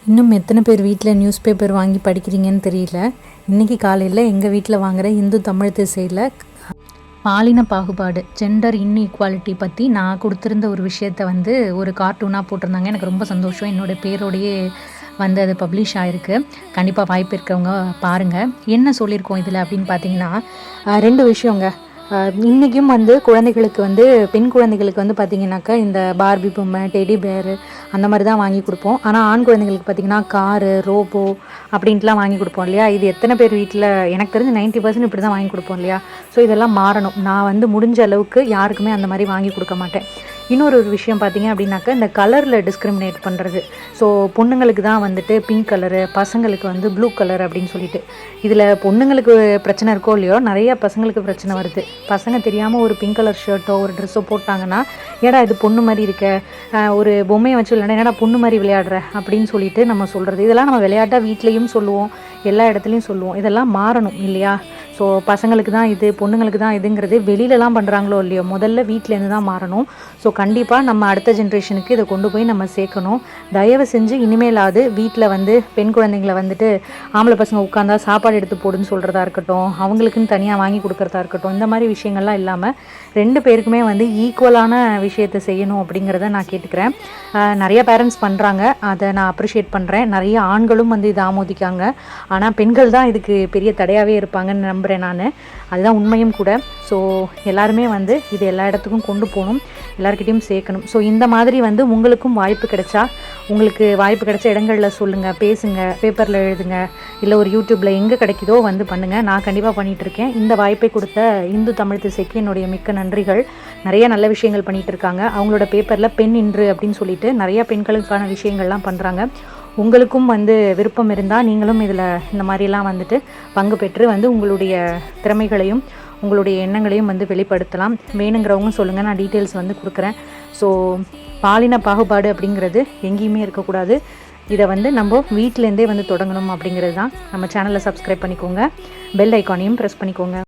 இன்னும் எத்தனை பேர் வீட்டில் நியூஸ் பேப்பர் வாங்கி படிக்கிறீங்கன்னு தெரியல. இன்றைக்கி காலையில் எங்கள் வீட்டில் வாங்குகிற இந்து தமிழ் திசையில் பாலின பாகுபாடு, ஜெண்டர் இன்இக்வாலிட்டி பற்றி நான் கொடுத்துருந்த ஒரு விஷயத்தை ஒரு கார்ட்டூனாக போட்டிருந்தாங்க. எனக்கு ரொம்ப சந்தோஷம். என்னோடய பேரோடையே அது பப்ளிஷ் ஆகிருக்கு. கண்டிப்பாக வாய்ப்பு இருக்கிறவங்க பாருங்கள். என்ன சொல்லியிருக்கோம் இதில் அப்படின்னு பார்த்தீங்கன்னா, ரெண்டு விஷயங்க. இன்றைக்கும் குழந்தைகளுக்கு பெண் குழந்தைகளுக்கு பார்த்திங்கனாக்கா இந்த பார்பி பொம்மை, டெடி பேரு அந்த மாதிரி தான் வாங்கி கொடுப்போம். ஆனால் ஆண் குழந்தைங்களுக்கு பார்த்திங்கன்னா காரு, ரோபோ அப்படின்ட்டுலாம் வாங்கி கொடுப்போம் இல்லையா? இது எத்தனை பேர் வீட்டில் எனக்கு தெரிஞ்சு 90% இப்படி தான் வாங்கி கொடுப்போம் இல்லையா? ஸோ இதெல்லாம் மாறணும். நான் முடிஞ்ச அளவுக்கு யாருக்குமே அந்த மாதிரி வாங்கி கொடுக்க மாட்டேன். இன்னொரு விஷயம் பார்த்திங்க அப்படின்னாக்கா, இந்த கலரில் டிஸ்கிரிமினேட் பண்ணுறது. ஸோ பொண்ணுங்களுக்கு தான் பிங்க் கலரு, பசங்களுக்கு ப்ளூ கலர் அப்படின்னு சொல்லிட்டு, இதில் பொண்ணுங்களுக்கு பிரச்சனை இருக்கோ இல்லையோ, நிறைய பசங்களுக்கு பிரச்சனை வருது. பசங்க தெரியாமல் ஒரு பிங்க் கலர் ஷர்ட்டோ ஒரு ட்ரெஸ்ஸோ போட்டாங்கன்னா, ஏடா இது பொண்ணு மாதிரி இருக்க, ஒரு பொம்மையை வச்சு விளையாட ஏடா பொண்ணு மாதிரி விளையாடுற அப்படின்னு சொல்லிட்டு நம்ம சொல்கிறது. இதெல்லாம் நம்ம விளையாட்டாக வீட்லேயும் சொல்லுவோம், எல்லா இடத்துலையும் சொல்லுவோம். இதெல்லாம் மாறணும் இல்லையா? ஸோ பசங்களுக்கு தான் இது, பொண்ணுங்களுக்கு தான் இதுங்கிறது வெளியிலலாம் பண்ணுறாங்களோ இல்லையோ, முதல்ல வீட்டிலேருந்து தான் மாறணும். ஸோ கண்டிப்பாக நம்ம அடுத்த ஜென்ரேஷனுக்கு இதை கொண்டு போய் நம்ம சேர்க்கணும். தயவு செஞ்சு இனிமேலாவது வீட்டில் பெண் குழந்தைங்களை ஆம்பளை பசங்க உட்காந்தா சாப்பாடு எடுத்து போடுன்னு சொல்கிறதா இருக்கட்டும், அவங்களுக்குன்னு தனியாக வாங்கி கொடுக்குறதா இருக்கட்டும், இந்த மாதிரி விஷயங்கள்லாம் இல்லாமல் ரெண்டு பேருக்குமே ஈக்குவலான விஷயத்தை செய்யணும் அப்படிங்கிறத நான் கேட்டுக்கிறேன். நிறைய பேரண்ட்ஸ் பண்ணுறாங்க, அதை நான் அப்ரிஷியேட் பண்ணுறேன். நிறைய ஆண்களும் இதை ஆமோதிக்காங்க. ஆனால் பெண்கள் தான் இதுக்கு பெரிய தடையாகவே இருப்பாங்கன்னு நம்புகிறேன் நான். அதுதான் உண்மையும் கூட. ஸோ எல்லாருமே இது எல்லா இடத்துக்கும் கொண்டு போகணும், எல்லாருக்கிட்டையும் சேர்க்கணும். ஸோ இந்த மாதிரி உங்களுக்கும் வாய்ப்பு கிடைச்சா, உங்களுக்கு வாய்ப்பு கிடைச்ச இடங்களில் சொல்லுங்கள், பேசுங்க, பேப்பரில் எழுதுங்க, இல்லை ஒரு யூடியூப்பில் எங்கே கிடைக்குதோ பண்ணுங்கள். நான் கண்டிப்பாக பண்ணிகிட்ருக்கேன். இந்த வாய்ப்பை கொடுத்த இந்து தமிழ் திசைக்கு என்னுடைய மிக்க நன்றிகள். நிறைய நல்ல விஷயங்கள் பண்ணிகிட்டு இருக்காங்க. அவங்களோட பேப்பரில் பெண் இன்று அப்படின்னு சொல்லிட்டு நிறைய பெண்களுக்கான விஷயங்கள்லாம் பண்ணுறாங்க. உங்களுக்கும் விருப்பம் இருந்தால் நீங்களும் இதில் இந்த மாதிரிலாம் பங்கு பெற்று உங்களுடைய திறமைகளையும் உங்களுடைய எண்ணங்களையும் வெளிப்படுத்தலாம். வேணுங்கிறவங்க சொல்லுங்கள், நான் டீட்டெயில்ஸ் கொடுக்குறேன். ஸோ பாலின பாகுபாடு அப்படிங்கிறது எங்கேயுமே இருக்கக்கூடாது. இதை நம்ம வீட்டிலேருந்தே தொடங்கணும் அப்படிங்கிறது தான். நம்ம சேனலை சப்ஸ்கிரைப் பண்ணிக்கோங்க, பெல் ஐக்கானையும் ப்ரெஸ் பண்ணிக்கோங்க.